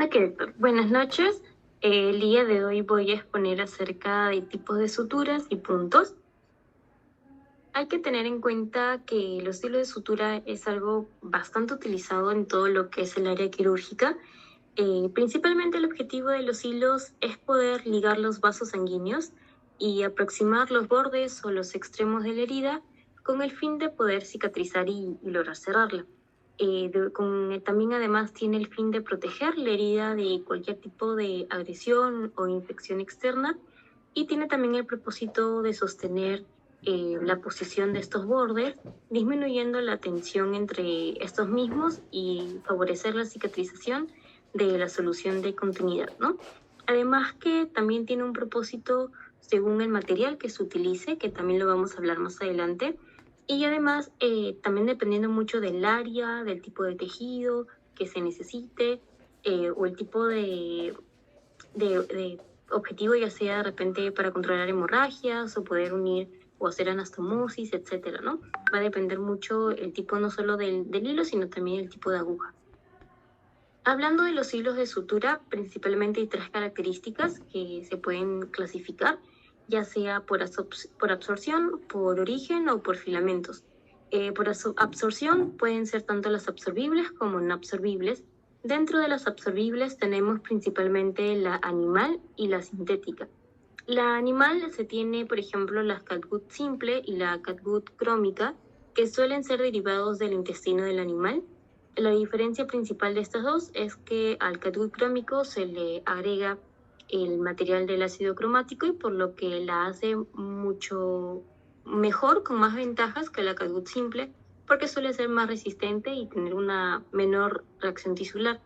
Ok, buenas noches. El día de hoy voy a exponer acerca de tipos de suturas y puntos. Hay que tener en cuenta que los hilos de sutura es algo bastante utilizado en todo lo que es el área quirúrgica. Principalmente el objetivo de los hilos es poder ligar los vasos sanguíneos y aproximar los bordes o los extremos de la herida con el fin de poder cicatrizar y lograr cerrarla. También además tiene el fin de proteger la herida de cualquier tipo de agresión o infección externa y tiene también el propósito de sostener la posición de estos bordes, disminuyendo la tensión entre estos mismos y favorecer la cicatrización de la solución de continuidad, ¿no? Además que también tiene un propósito según el material que se utilice, que también lo vamos a hablar más adelante, y además también dependiendo mucho del área, del tipo de tejido que se necesite, o el tipo de objetivo, ya sea de repente para controlar hemorragias o poder unir o hacer anastomosis, etcétera, ¿no? Va a depender mucho el tipo no solo del hilo, sino también el tipo de aguja. Hablando de los hilos de sutura, principalmente hay tres características que se pueden clasificar, ya sea por absorción, por origen o por filamentos. Por absorción pueden ser tanto las absorbibles como no absorbibles. Dentro de las absorbibles tenemos principalmente la animal y la sintética. La animal se tiene, por ejemplo, la catgut simple y la catgut crómica, que suelen ser derivados del intestino del animal. La diferencia principal de estas dos es que al catgut crómico se le agrega el material del ácido cromático y por lo que la hace mucho mejor, con más ventajas que la catgut simple, porque suele ser más resistente y tener una menor reacción tisular.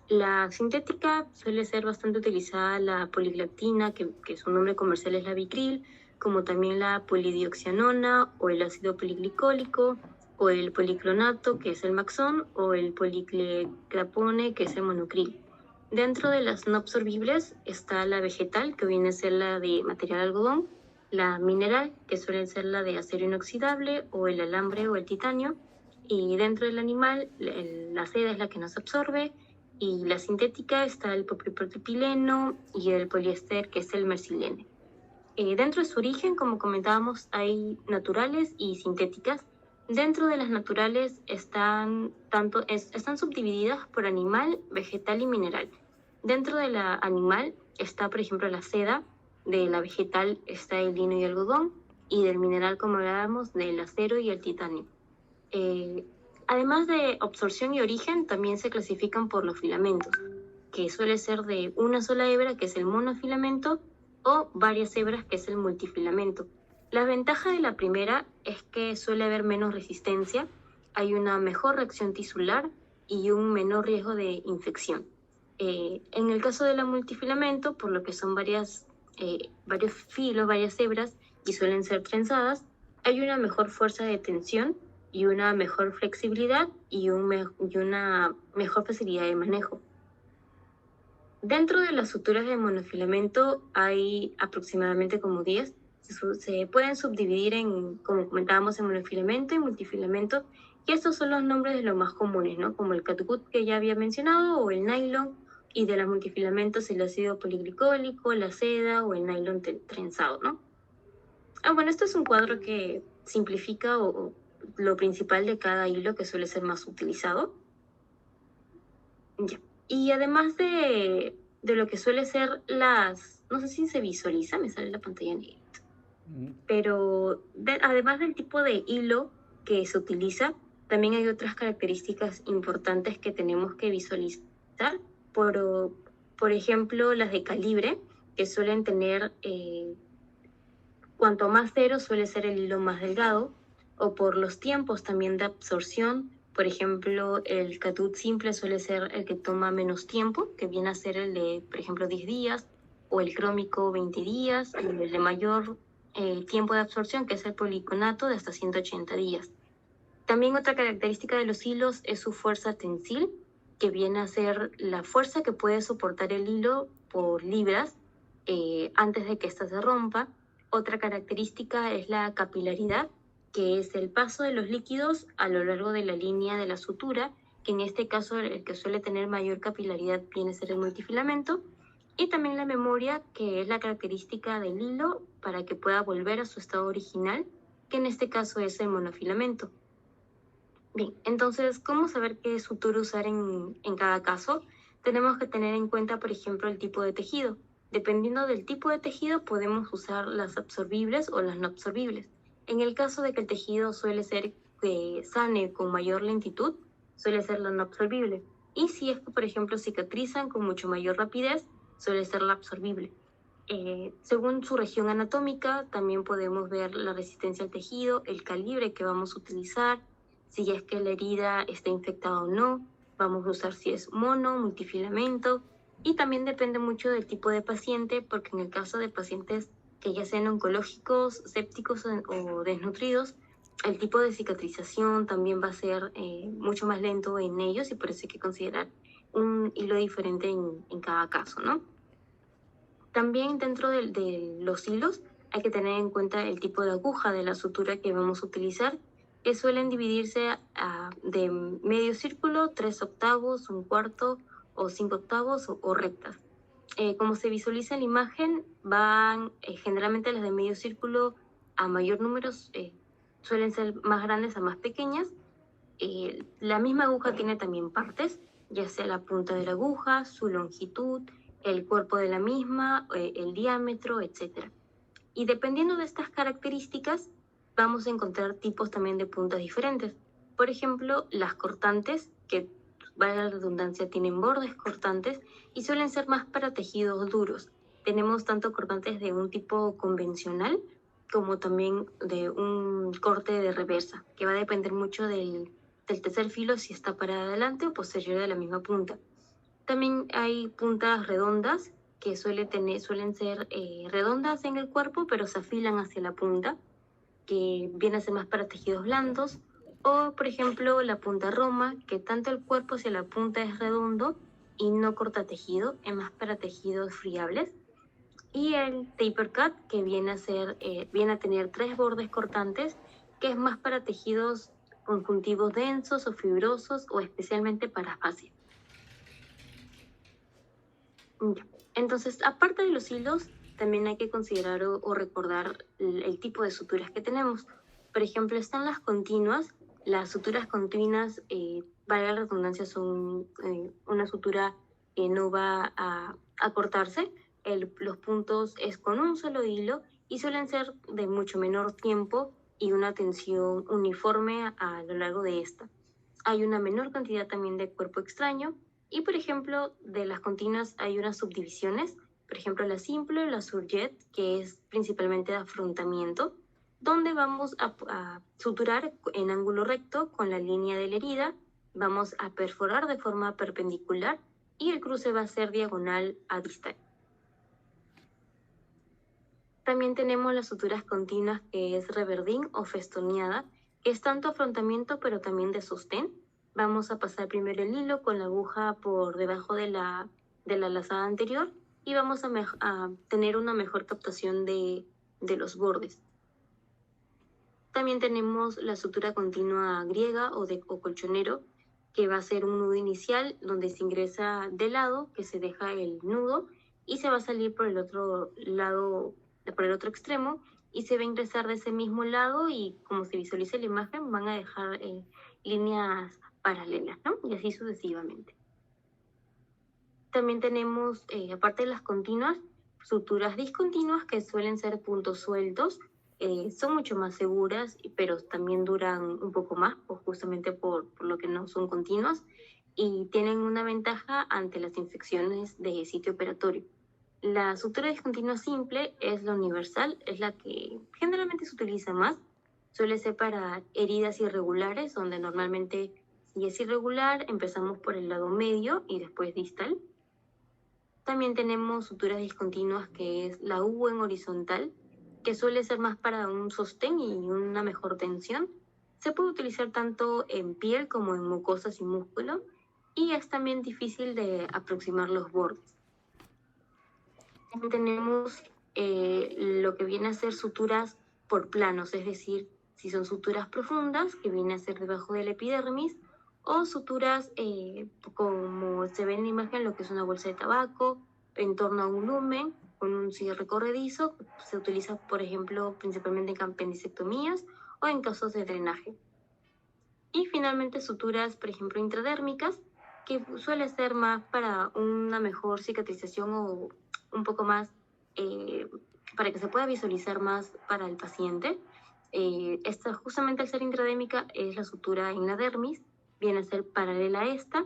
La sintética suele ser bastante utilizada la poliglactina, que su nombre comercial es la Vicril, como también la polidioxianona o el ácido poliglicólico, o el policlonato, que es el Maxón, o el policlepone, que es el monocril. Dentro de las no absorbibles está la vegetal, que viene a ser la de material algodón, la mineral, que suele ser la de acero inoxidable, o el alambre o el titanio, y dentro del animal la seda es la que no se absorbe, y la sintética está el polipropileno y el poliéster, que es el mercilene. Dentro de su origen, como comentábamos, hay naturales y sintéticas. Dentro de las naturales están subdivididas por animal, vegetal y mineral. Dentro de la animal está, por ejemplo, la seda, de la vegetal está el lino y el algodón, y del mineral, como hablábamos, del acero y el titanio. Eh, Además de absorción y origen, también se clasifican por los filamentos, que suele ser de una sola hebra, que es el monofilamento, o varias hebras, que es el multifilamento. La ventaja de la primera es que suele haber menos resistencia, hay una mejor reacción tisular y un menor riesgo de infección. En el caso de la multifilamento, por lo que son varios filos, varias hebras, y suelen ser trenzadas, hay una mejor fuerza de tensión y una mejor flexibilidad y una mejor facilidad de manejo. Dentro de las suturas de monofilamento hay aproximadamente como 10. Se pueden subdividir en, como comentábamos, en monofilamento y multifilamento, y estos son los nombres de los más comunes, ¿no? Como el catgut, que ya había mencionado, o el nylon, y de los multifilamentos el ácido poliglicólico, la seda o el nylon trenzado, ¿no? Bueno, esto es un cuadro que simplifica o lo principal de cada hilo que suele ser más utilizado. Ya. Y además de lo que suele ser no sé si se visualiza, me sale la pantalla negra, pero además del tipo de hilo que se utiliza, también hay otras características importantes que tenemos que visualizar. Por ejemplo, las de calibre, que suelen tener, cuanto más cero suele ser el hilo más delgado, o por los tiempos también de absorción. Por ejemplo, el catgut simple suele ser el que toma menos tiempo, que viene a ser el de, por ejemplo, 10 días, o el crómico 20 días, y el de mayor tiempo de absorción, que es el policonato, de hasta 180 días. También otra característica de los hilos es su fuerza tensil, que viene a ser la fuerza que puede soportar el hilo por libras antes de que ésta se rompa. Otra característica es la capilaridad, que es el paso de los líquidos a lo largo de la línea de la sutura que en este caso el que suele tener mayor capilaridad viene a ser el multifilamento, y también la memoria, que es la característica del hilo para que pueda volver a su estado original, que en este caso es el monofilamento. Bien, entonces, ¿cómo saber qué sutura usar en cada caso? Tenemos que tener en cuenta, por ejemplo, el tipo de tejido. Dependiendo del tipo de tejido, podemos usar las absorbibles o las no absorbibles. En el caso de que el tejido suele ser que sane con mayor lentitud, suele ser la no absorbible. Y si es que, por ejemplo, cicatrizan con mucho mayor rapidez, suele ser la absorbible. Según su región anatómica, también podemos ver la resistencia al tejido, el calibre que vamos a utilizar, si es que la herida está infectada o no, vamos a usar si es mono, multifilamento, y también depende mucho del tipo de paciente, porque en el caso de pacientes que ya sean oncológicos, sépticos o desnutridos, el tipo de cicatrización también va a ser mucho más lento en ellos, y por eso hay que considerar un hilo diferente en cada caso, ¿no? También dentro de los hilos hay que tener en cuenta el tipo de aguja de la sutura que vamos a utilizar, que suelen dividirse de medio círculo, 3/8, 1/4 o 5/8 o rectas. Como se visualiza en la imagen, van generalmente las de medio círculo a mayor número, suelen ser más grandes a más pequeñas. La misma aguja tiene también partes, ya sea la punta de la aguja, su longitud, el cuerpo de la misma, el diámetro, etc. Y dependiendo de estas características, vamos a encontrar tipos también de puntas diferentes. Por ejemplo, las cortantes, que valga la redundancia, tienen bordes cortantes y suelen ser más para tejidos duros. Tenemos tanto cortantes de un tipo convencional como también de un corte de reversa, que va a depender mucho del tercer filo si está para adelante o posterior de la misma punta. También hay puntas redondas que suelen ser redondas en el cuerpo, pero se afilan hacia la punta, que viene a ser más para tejidos blandos. O, por ejemplo, la punta roma, que tanto el cuerpo hacia la punta es redondo y no corta tejido, es más para tejidos friables. Y el taper cut, que viene a tener 3 bordes cortantes, que es más para tejidos conjuntivos densos o fibrosos o especialmente para fascia. Ya. Entonces, aparte de los hilos, también hay que considerar o recordar el tipo de suturas que tenemos. Por ejemplo, están las continuas. Las suturas continuas, valga la redundancia, son una sutura que no va a cortarse. Los puntos es con un solo hilo y suelen ser de mucho menor tiempo y una tensión uniforme a lo largo de esta. Hay una menor cantidad también de cuerpo extraño y, por ejemplo, de las continuas hay unas subdivisiones, por ejemplo, la simple o la surjet, que es principalmente de afrontamiento, donde vamos a suturar en ángulo recto con la línea de la herida, vamos a perforar de forma perpendicular y el cruce va a ser diagonal a distal. También tenemos las suturas continuas, que es reverdín o festoneada, que es tanto afrontamiento pero también de sostén. Vamos a pasar primero el hilo con la aguja por debajo de la lazada anterior y vamos a tener una mejor captación de los bordes. También tenemos la sutura continua griega o colchonero, que va a ser un nudo inicial donde se ingresa de lado, que se deja el nudo y se va a salir por el otro lado, por el otro extremo, y se va a ingresar de ese mismo lado y, como se visualiza en la imagen, van a dejar líneas paralelas, ¿no? Y así sucesivamente. También tenemos, aparte de las continuas, suturas discontinuas, que suelen ser puntos sueltos. Son mucho más seguras, pero también duran un poco más, pues justamente por lo que no son continuas, y tienen una ventaja ante las infecciones de sitio operatorio. La sutura discontinua simple es la universal, es la que generalmente se utiliza más. Suele ser para heridas irregulares, donde normalmente, si es irregular, empezamos por el lado medio y después distal. También tenemos suturas discontinuas, que es la U en horizontal, que suele ser más para un sostén y una mejor tensión. Se puede utilizar tanto en piel como en mucosas y músculo, y es también difícil de aproximar los bordes. También tenemos lo que viene a ser suturas por planos, es decir, si son suturas profundas, que viene a ser debajo de la epidermis, o suturas como se ve en la imagen, lo que es una bolsa de tabaco en torno a un lumen con un cierre corredizo. Se utiliza, por ejemplo, principalmente en apendicectomías o en casos de drenaje. Y finalmente suturas, por ejemplo, intradérmicas, que suele ser más para una mejor cicatrización o un poco más eh, para que se pueda visualizar más para el paciente. Esta, justamente al ser intradérmica, es la sutura en la dermis, viene a ser paralela a esta,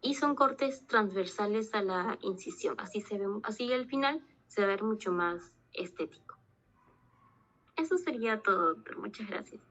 y son cortes transversales a la incisión. Así se ve, así al final se va a ver mucho más estético. Eso sería todo, doctor. Muchas gracias.